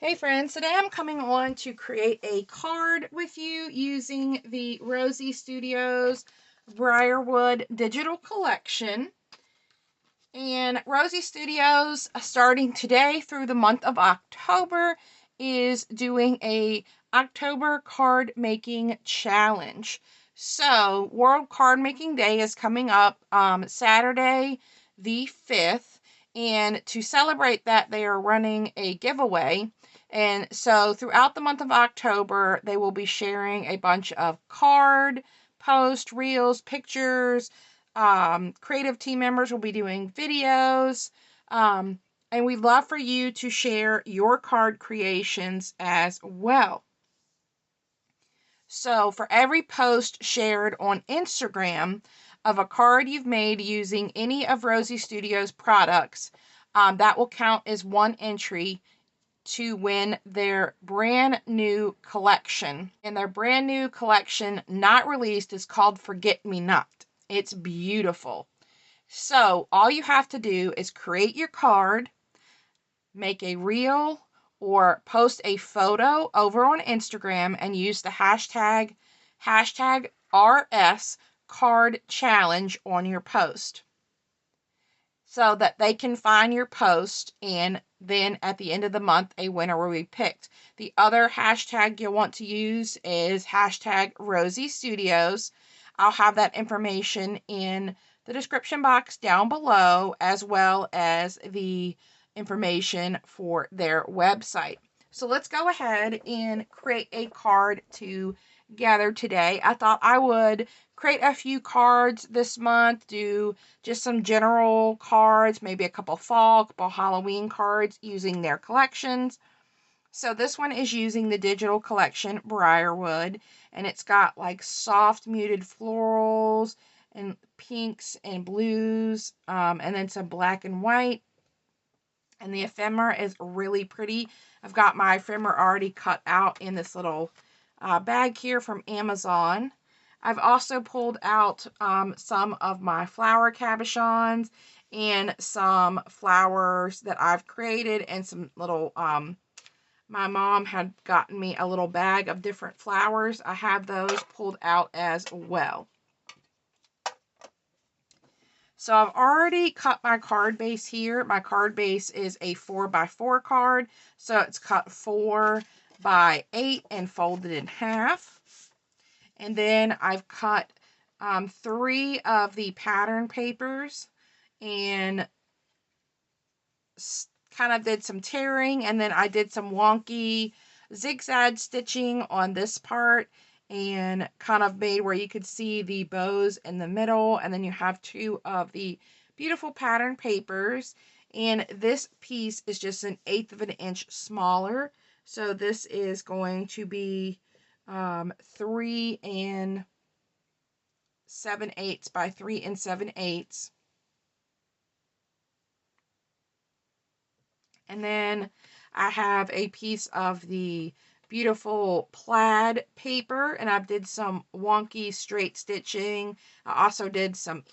Hey friends, today I'm coming on to create a card with you using the Rosie Studios Briarwood digital collection. And Rosie Studios, starting today through the month of October, is doing a October card making challenge. So World Card Making Day is coming up Saturday the 5th, and to celebrate that, they are running a giveaway. And so throughout the month of October, they will be sharing a bunch of card posts, reels, pictures. Creative team members will be doing videos. And we'd love for you to share your card creations as well. So for every post shared on Instagram of a card you've made using any of Rosie Studios products, that will count as one entry to win their brand new collection. And their brand new collection, not released, is called Forget Me Not. It's beautiful. So all you have to do is create your card, make a reel, or post a photo over on Instagram and use the hashtag RS card challenge on your post so that they can find your post, and then at the end of the month a winner will be picked. The other hashtag you'll want to use is hashtag Rosie Studios. I'll have that information in the description box down below, as well as the information for their website. So let's go ahead and create a card together today. I thought I would create a few cards this month, do just some general cards, maybe a couple fall, couple Halloween cards using their collections. So this one is using the digital collection Briarwood, and it's got like soft muted florals and pinks and blues, and then some black and white. And the ephemera is really pretty. I've got my ephemera already cut out in this little bag here from Amazon. I've also pulled out some of my flower cabochons and some flowers that I've created, and some little, my mom had gotten me a little bag of different flowers. I have those pulled out as well. So I've already cut my card base here. My card base is a 4x4 card. So it's cut 4 by 8 and folded in half. And then I've cut 3 of the pattern papers and kind of did some tearing, and then I did some wonky zigzag stitching on this part and kind of made where you could see the bows in the middle. And then you have 2 of the beautiful pattern papers, and this piece is just 1/8 of an inch smaller. So this is going to be 3 7/8 by 3 7/8. And then I have a piece of the beautiful plaid paper, and I did some wonky straight stitching. I also did some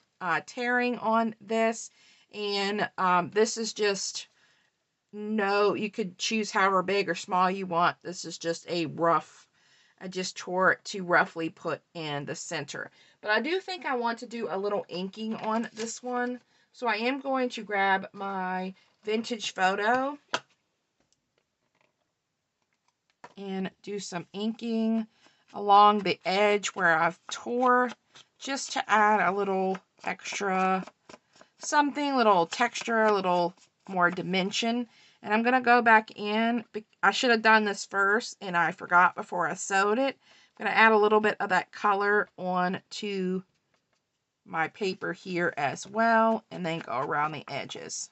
tearing on this, and this is just, no, you could choose however big or small you want. This is just a rough, I just tore it to roughly put in the center. But I do think I want to do a little inking on this one. So I am going to grab my vintage photo and do some inking along the edge where I've tore, just to add a little extra something, little texture, a little more dimension. And I'm going to go back in. I should have done this first and I forgot before I sewed it. I'm going to add a little bit of that color on to my paper here as well, and then go around the edges.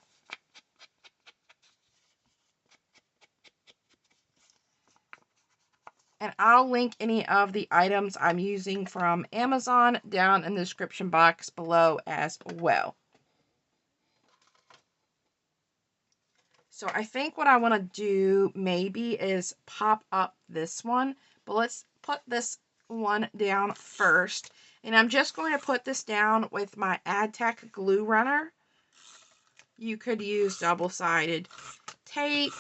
And I'll link any of the items I'm using from Amazon down in the description box below as well. So I think what I want to do maybe is pop up this one, but let's put this one down first. And I'm just going to put this down with my AdTech glue runner. You could use double-sided tape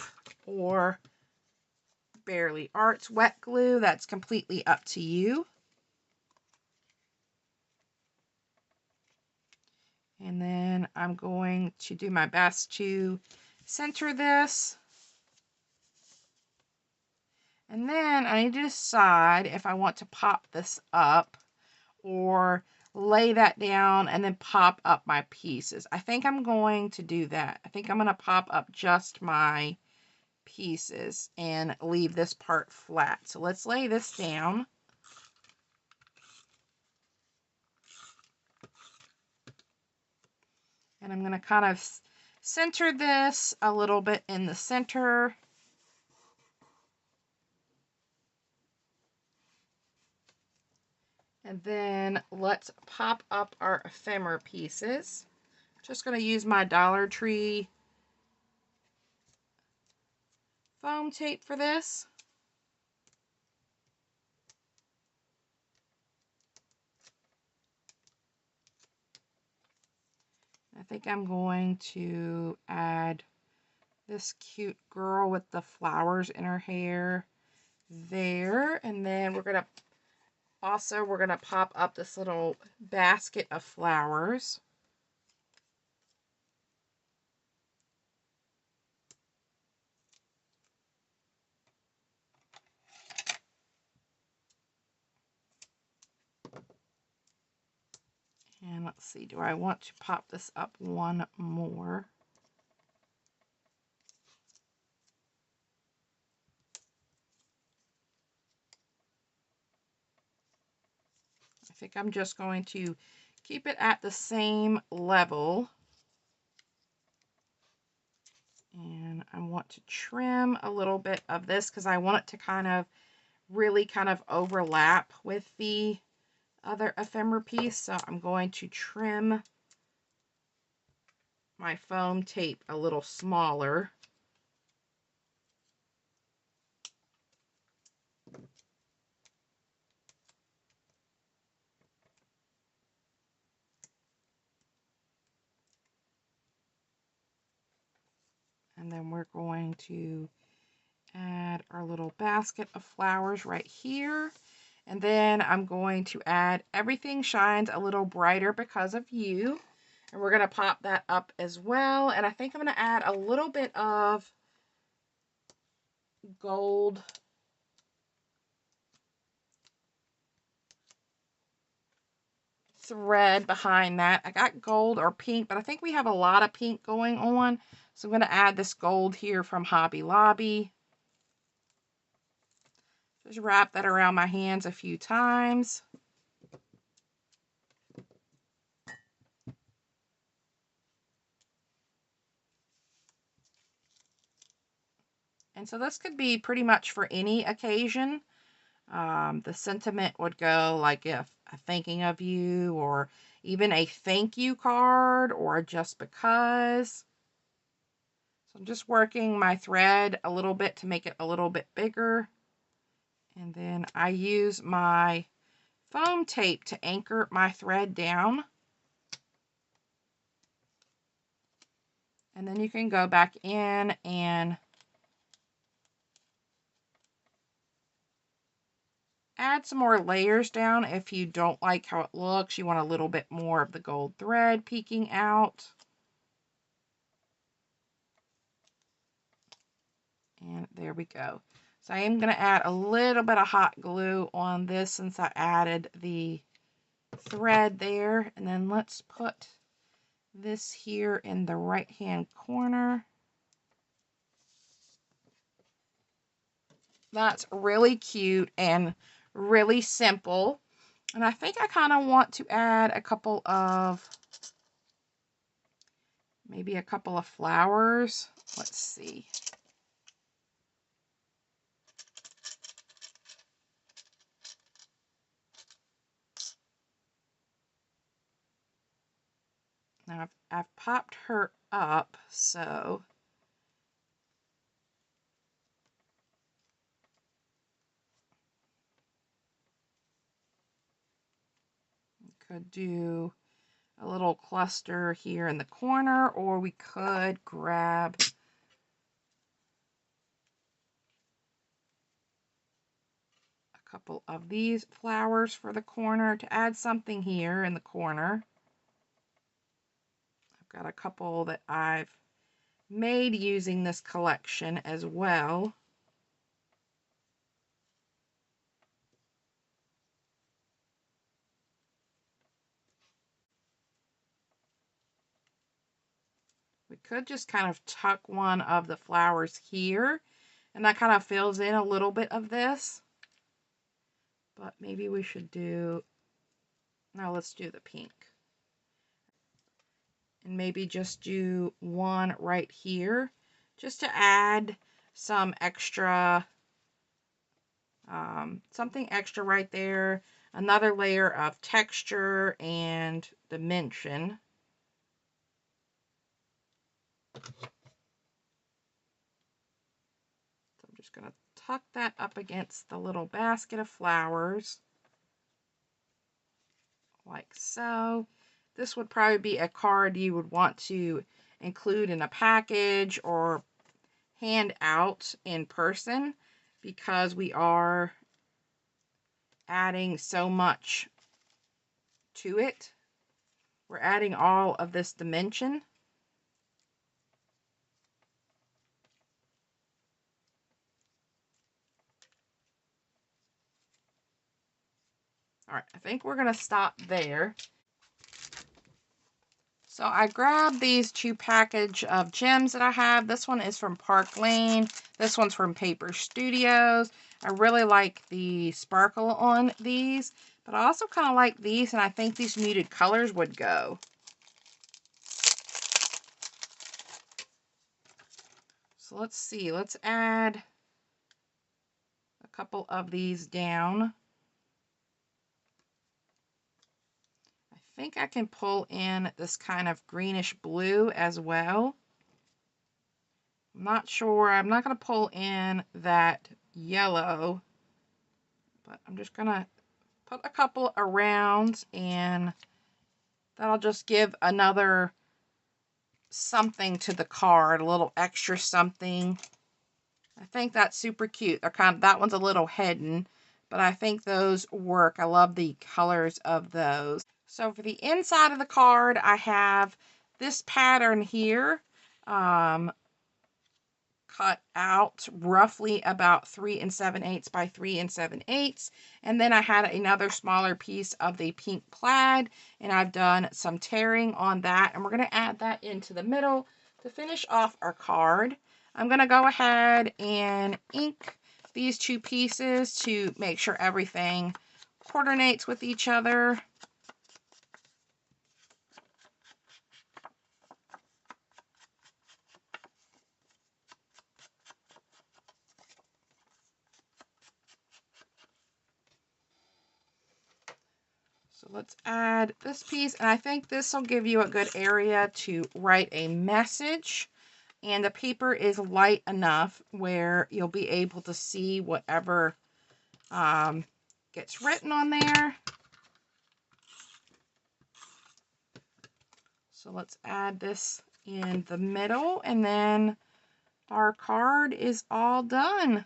or Barely Arts wet glue. That's completely up to you. And then I'm going to do my best to center this. And then I need to decide if I want to pop this up or lay that down and then pop up my pieces. I think I'm going to do that. I think I'm going to pop up just my pieces and leave this part flat. So let's lay this down. And I'm going to kind of center this a little bit in the center. And then let's pop up our ephemera pieces. Just going to use my Dollar Tree foam tape for this. I think I'm going to add this cute girl with the flowers in her hair there. And then we're going to pop up this little basket of flowers. And let's see, do I want to pop this up one more? I think I'm just going to keep it at the same level. And I want to trim a little bit of this because I want it to kind of really kind of overlap with the other ephemera piece. So I'm going to trim my foam tape a little smaller. And then we're going to add our little basket of flowers right here. And then I'm going to add Everything Shines a Little Brighter Because of You. And we're going to pop that up as well. And I think I'm going to add a little bit of gold thread behind that. I got gold or pink, but I think we have a lot of pink going on. So I'm going to add this gold here from Hobby Lobby. Just wrap that around my hands a few times. And so this could be pretty much for any occasion. The sentiment would go like if a thinking of you, or even a thank you card, or just because. So I'm just working my thread a little bit to make it a little bit bigger. And then I use my foam tape to anchor my thread down. And then you can go back in and add some more layers down if you don't like how it looks. You want a little bit more of the gold thread peeking out. And there we go. So I am going to add a little bit of hot glue on this since I added the thread there. And then let's put this here in the right hand corner. That's really cute and really simple. And I think I kind of want to add maybe a couple of flowers. Let's see. Now I've popped her up, so could do a little cluster here in the corner, or we could grab couple of these flowers for the corner to add something here in the corner. I've got a couple that I've made using this collection as well. We could just kind of tuck one of the flowers here, and that kind of fills in a little bit of this. But maybe we should do, no, let's do the pink. And maybe just do one right here, just to add some extra, something extra right there. Another layer of texture and dimension. So I'm just going to tuck that up against the little basket of flowers, like so. This would probably be a card you would want to include in a package or hand out in person, because we are adding so much to it. We're adding all of this dimension. All right, I think we're going to stop there. So I grabbed these 2 package of gems that I have. This one is from Park Lane. This one's from Paper Studios. I really like the sparkle on these, but I also kind of like these, and I think these muted colors would go. So let's see, let's add a couple of these down. I think I can pull in this kind of greenish blue as well. I'm not sure. I'm not going to pull in that yellow, but I'm just going to put a couple around, and that'll just give another something to the card, a little extra something. I think that's super cute. They're that one's a little hidden, but I think those work. I love the colors of those. So for the inside of the card, I have this pattern here, cut out roughly about 3 7/8 by 3 7/8, and then I had another smaller piece of the pink plaid, and I've done some tearing on that, and we're going to add that into the middle to finish off our card. I'm going to go ahead and ink these 2 pieces to make sure everything coordinates with each other. So let's add this piece, and I think this will give you a good area to write a message, and the paper is light enough where you'll be able to see whatever gets written on there. So let's add this in the middle, and then our card is all done.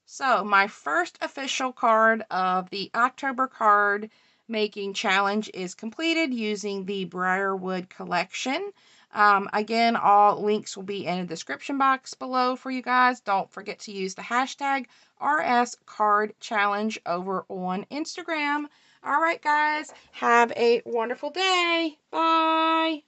So my first official card of the October card making challenge is completed using the Briarwood collection. Again, all links will be in the description box below for you guys. Don't forget to use the hashtag RSCardChallenge over on Instagram. All right, guys, have a wonderful day. Bye.